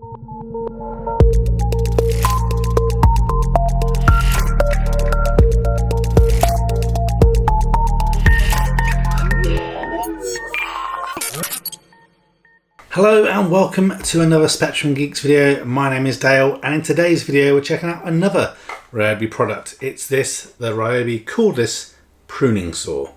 Hello and welcome to another Spectrum Geeks video. My name is Dale, and in today's video we're checking out another Ryobi product. It's the Ryobi Cordless Pruning Saw.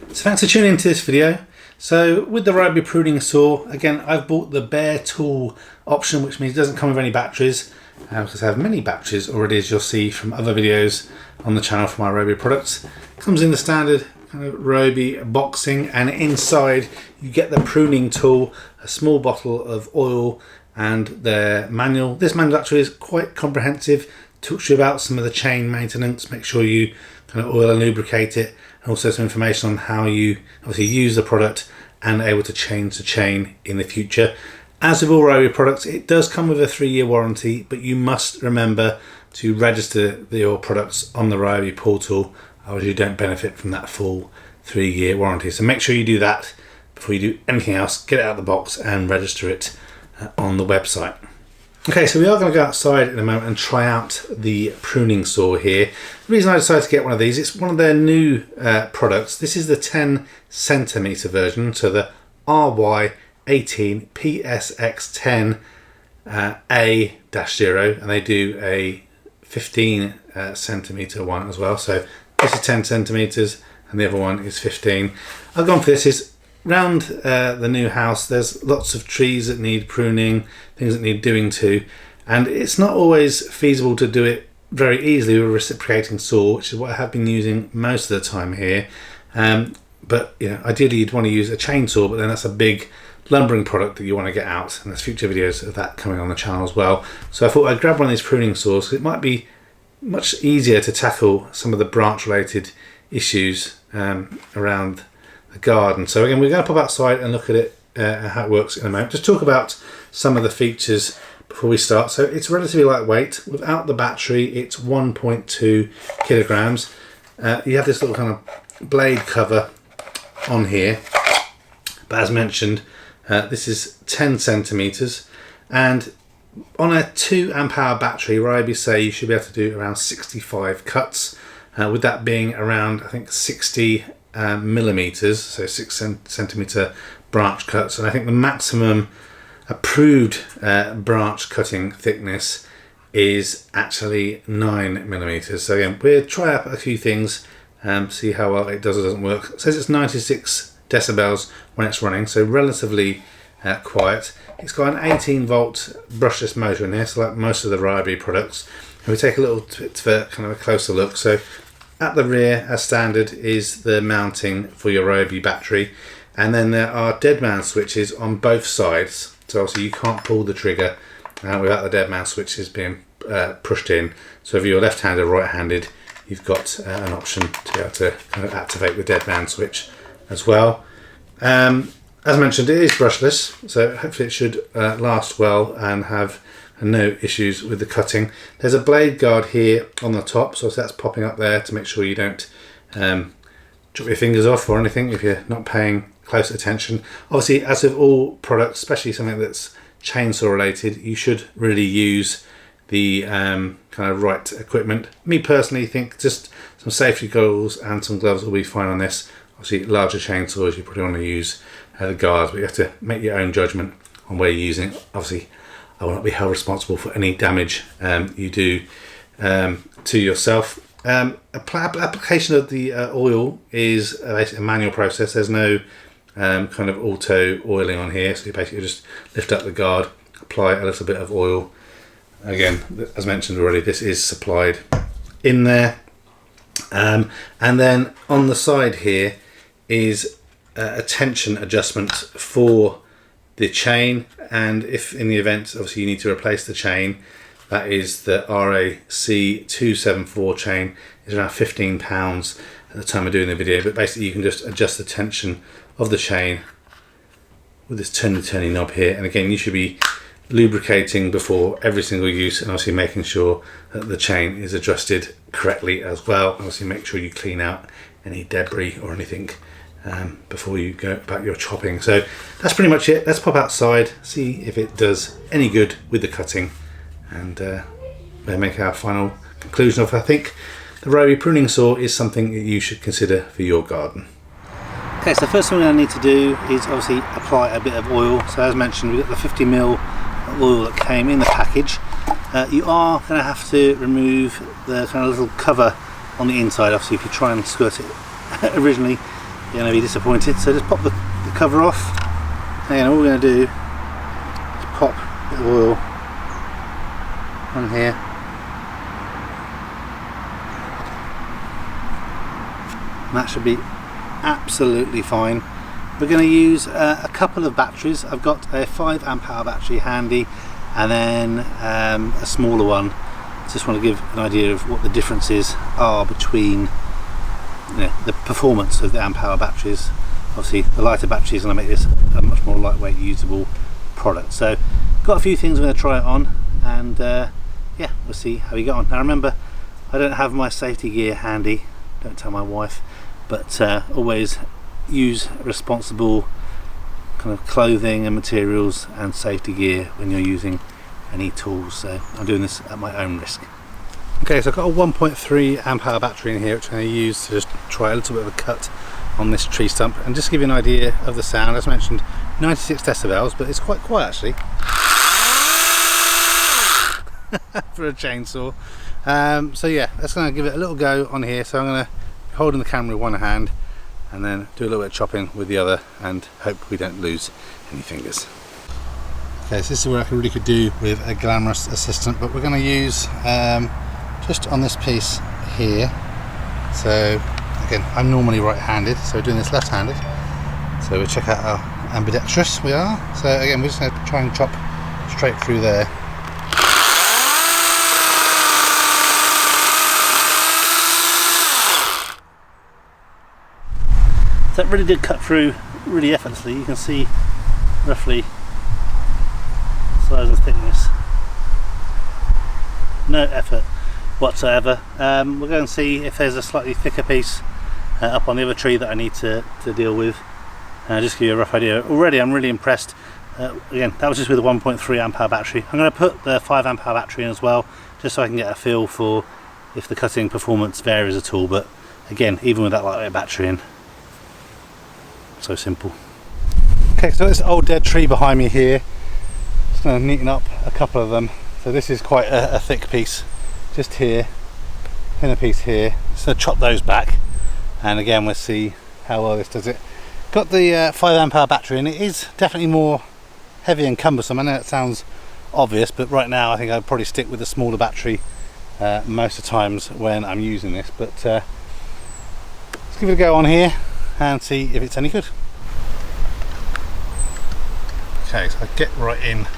So thanks for tuning into this video. So with the Ryobi Pruning Saw, again I've bought the bare tool option, which means it doesn't come with any batteries, because I have many batteries already, as you'll see from other videos on the channel for my Ryobi products. It comes in the standard kind of Ryobi boxing, and inside you get the pruning tool, a small bottle of oil, and their manual. This manual actually is quite comprehensive, talks you about some of the chain maintenance, make sure you kind of oil and lubricate it, and also some information on how you obviously use the product and able to change the chain in the future. As with all Ryobi products, it does come with a 3-year warranty, but you must remember to register your products on the Ryobi portal, or you don't benefit from that full 3-year warranty. So make sure you do that before you do anything else. Get it out of the box and register it on the website. Okay, so we are going to go outside in a moment and try out the pruning saw here. The reason I decided to get one of these, it's one of their new products. This is the 10cm version, so the RY18PSX10A-0, and they do a 15cm one as well. So this is 10 centimeters and the other one is 15. I've gone for this. Is round the new house, there's lots of trees that need pruning, things that need doing to, and it's not always feasible to do it very easily with a reciprocating saw, which is what I have been using most of the time here. But you know, ideally you'd want to use a chainsaw, but then that's a big lumbering product that you want to get out, and there's future videos of that coming on the channel as well. So I thought I'd grab one of these pruning saws, because it might be much easier to tackle some of the branch related issues around the garden. So again, we're going to pop outside and look at it, how it works in a moment. Just talk about some of the features before we start. So it's relatively lightweight. Without the battery, it's 1.2 kilograms. You have this little kind of blade cover on here, but as mentioned, this is 10 centimeters, and on a 2 amp hour battery, Ryobi say you should be able to do around 65 cuts, with that being around, I think, 60 millimeters, so 6 centimeter branch cuts. And I think the maximum approved branch cutting thickness is actually 9 millimeters. So again, we'll try out a few things, see how well it does or doesn't work. It says it's 96 decibels when it's running, so relatively quiet. It's got an 18-volt brushless motor in here, so like most of the Ryobi products. And we take a little bit of a kind of a closer look. So at the rear, as standard, is the mounting for your Ryobi battery, and then there are dead man switches on both sides. So obviously you can't pull the trigger without the dead man switches being pushed in. So if you're left-handed or right-handed, you've got an option to be able to kind of activate the dead man switch as well. As mentioned, it is brushless, so hopefully it should last well and have no issues with the cutting. There's a blade guard here on the top, so that's popping up there to make sure you don't drop your fingers off or anything if you're not paying close attention. Obviously, as with all products, especially something that's chainsaw related, you should really use the kind of right equipment. Me personally think just some safety goggles and some gloves will be fine on this. Obviously, larger chainsaws, you probably want to use the guards, but you have to make your own judgment on where you're using it. Obviously, I will not be held responsible for any damage you do to yourself. Application of the oil is basically a manual process. There's no kind of auto oiling on here, so you basically just lift up the guard, apply a little bit of oil. Again, as mentioned already, this is supplied in there. And then on the side here is a tension adjustment for the chain, and if in the event obviously you need to replace the chain, that is the RAC274 chain, is around £15 at the time of doing the video, but basically you can just adjust the tension of the chain with this turny knob here. And again, you should be lubricating before every single use, and obviously making sure that the chain is adjusted correctly as well. Obviously make sure you clean out any debris or anything before you go about your chopping. So that's pretty much it. Let's pop outside, see if it does any good with the cutting, and we'll make our final conclusion of, I think the Ryobi pruning saw is something that you should consider for your garden. Okay, so the first thing we're going to need to do is obviously apply a bit of oil. So as mentioned, we've got the 50ml oil that came in the package. You are going to have to remove the kind of little cover on the inside. Obviously, if you try and squirt it originally, you're going to be disappointed. So just pop the cover off, and all we're going to do is pop a bit of oil on here. And that should be absolutely fine. We're going to use a couple of batteries. I've got a 5 amp hour battery handy, and then a smaller one. Just want to give an idea of what the differences are between the performance of the amp hour batteries. Obviously the lighter battery is going to make this a much more lightweight usable product. So got a few things I'm going to try it on, and yeah, we'll see how we get on. Now remember, I don't have my safety gear handy, don't tell my wife, but always use responsible kind of clothing and materials and safety gear when you're using any tools. So I'm doing this at my own risk. Okay, so I've got a 1.3 amp hour battery in here, which I'm going to use to just try a little bit of a cut on this tree stump, and just give you an idea of the sound. As mentioned, 96 decibels, but it's quite quiet actually for a chainsaw. So yeah, that's going to give it a little go on here. So I'm going to be holding the camera with one hand and then do a little bit of chopping with the other, and hope we don't lose any fingers. Okay, so this is what I really could do with a glamorous assistant, but we're going to use just on this piece here. So again, I'm normally right-handed, so we're doing this left-handed. So we'll check out how ambidextrous we are. So again, we're just going to try and chop straight through there. So that really did cut through really effortlessly. You can see roughly size and thickness. No effort whatsoever. We'll go and see if there's a slightly thicker piece up on the other tree that I need to deal with. Just to give you a rough idea. Already I'm really impressed. Again, that was just with a 1.3 amp hour battery. I'm going to put the 5 amp hour battery in as well, just so I can get a feel for if the cutting performance varies at all. But again, even with that lightweight battery in, so simple. Okay, so this old dead tree behind me here, just going to neaten up a couple of them. So this is quite a thick piece just here, and a piece here. Just going to chop those back, and again we'll see how well this does it. Got the 5 amp hour battery, and it is definitely more heavy and cumbersome. I know it sounds obvious, but right now I think I'd probably stick with the smaller battery most of the times when I'm using this. But let's give it a go on here and see if it's any good. Okay, so I get right in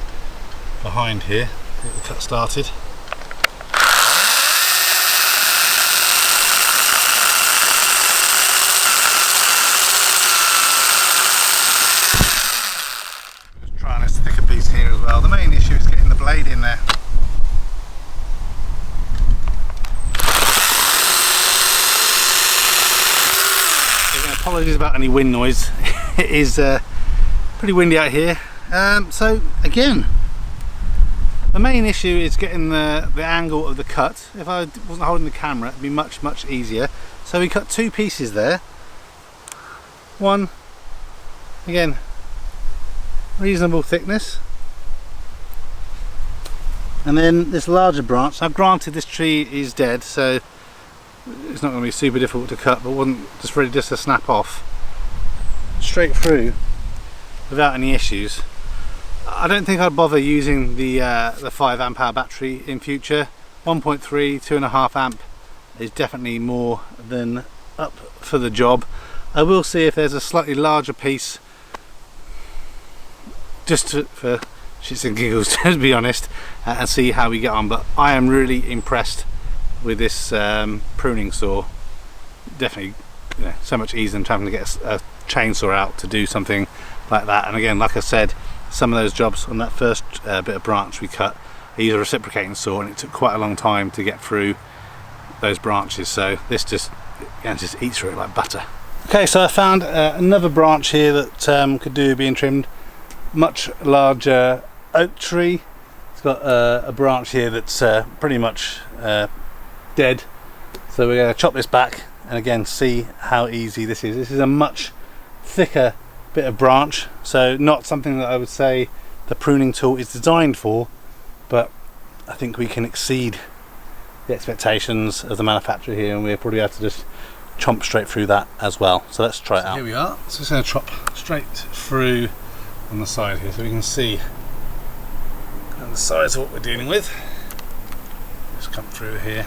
behind here, get the cut started. Just trying this thicker piece here as well. The main issue is getting the blade in there. Apologies about any wind noise. It is pretty windy out here. So again, the main issue is getting the angle of the cut. If I wasn't holding the camera, it'd be much easier. So we cut 2 pieces there. One, again, reasonable thickness, and then this larger branch. Now granted, this tree is dead, so it's not going to be super difficult to cut, but wasn't just ready just to snap off straight through without any issues. I don't think I'd bother using the 5 amp hour battery in future. 1.3, 2.5 amp is definitely more than up for the job. I will see if there's a slightly larger piece, just for shits and giggles, to be honest, and see how we get on. But I am really impressed with this pruning saw. Definitely, so much easier than having to get a chainsaw out to do something like that. And again, like I said, some of those jobs on that first bit of branch we cut, I used a reciprocating saw, and it took quite a long time to get through those branches. So this just eats through it like butter. Okay, so I found another branch here that could do being trimmed. Much larger oak tree. It's got a branch here that's pretty much dead. So we're going to chop this back and again see how easy this is. This is a much thicker bit of branch, so not something that I would say the pruning tool is designed for, but I think we can exceed the expectations of the manufacturer here, and we're probably able to just chomp straight through that as well. So let's try it out. Here we are. So just going to chop straight through on the side here so we can see the size of what we're dealing with. Just come through here.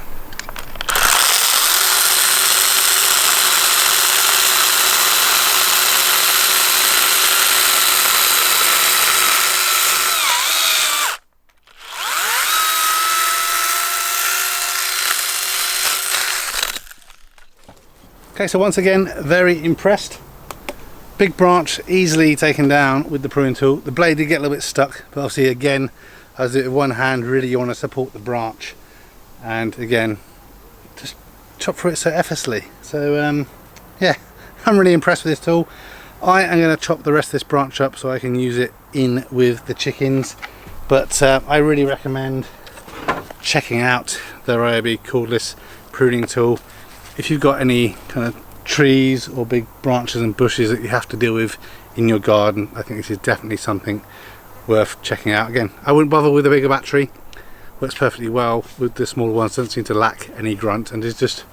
Okay, so once again, very impressed. Big branch, easily taken down with the pruning tool. The blade did get a little bit stuck, but obviously again, as it with one hand, really you want to support the branch. And again, just chop through it so effortlessly. So yeah, I'm really impressed with this tool. I am going to chop the rest of this branch up so I can use it in with the chickens. But I really recommend checking out the Ryobi Cordless Pruning Tool. If you've got any kind of trees or big branches and bushes that you have to deal with in your garden, I think this is definitely something worth checking out. Again, I wouldn't bother with a bigger battery. Works perfectly well with the smaller ones, doesn't seem to lack any grunt, and is just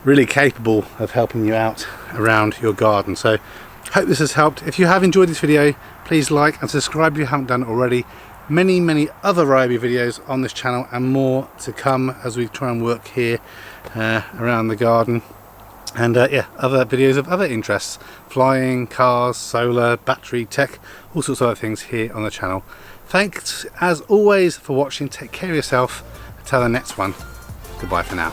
really capable of helping you out around your garden. So hope this has helped. If you have enjoyed this video, please like and subscribe if you haven't done it already. Many other Ryobi videos on this channel and more to come as we try and work here around the garden, and yeah, other videos of other interests, flying, cars, solar, battery, tech, all sorts of other things here on the channel. Thanks as always for watching. Take care of yourself. Until the next one, goodbye for now.